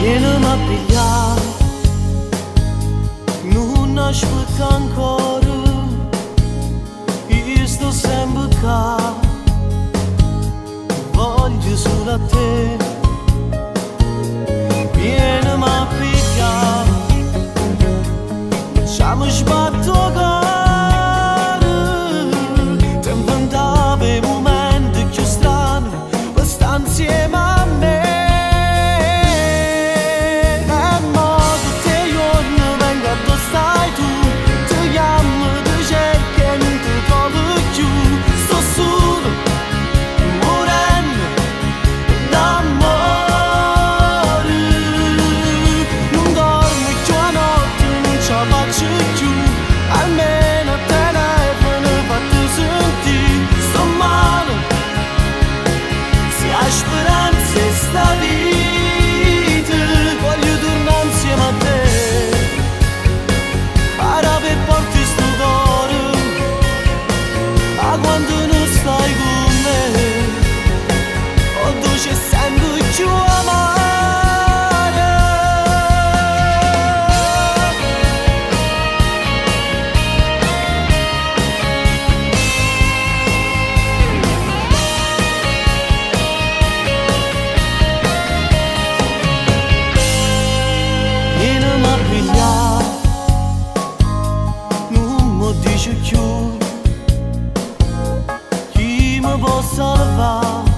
Vieni a pigliare, non aspetta ancora, io sto sempre qua, voglio solo a te. Vieni a pigliare, facciamo sbatto cuore, ti inventavo i momenti più strani, per stare insieme a me. Almeno telefono fatti sentire, sto male, se hai speranza in sta vita, voglio tornare insieme a te, ora per porti sto cuore, a quando non stai con me, o tu ci sento più amare. Dice più chi mi può salvare,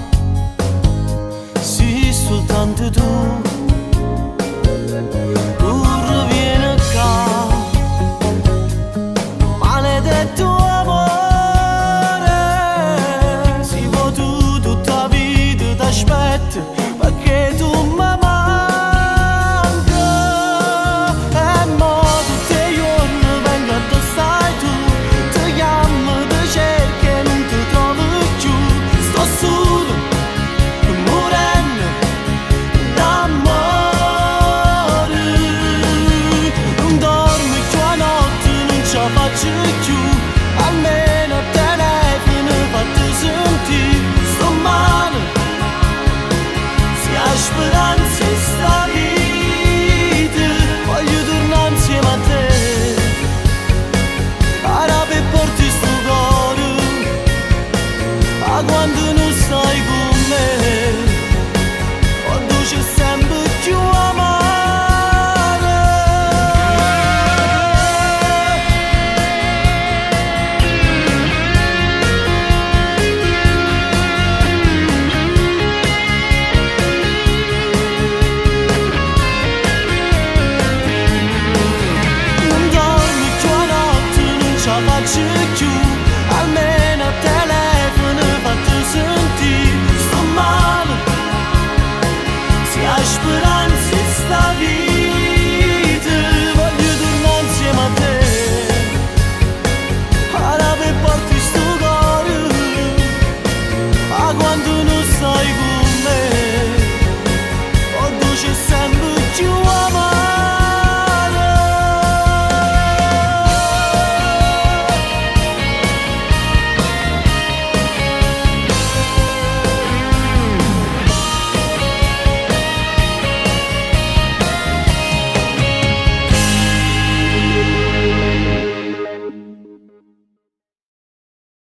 sì soltanto tu. Ora vieni qua, maledetto amore, si va tu tutta la vita t'aspetto, perché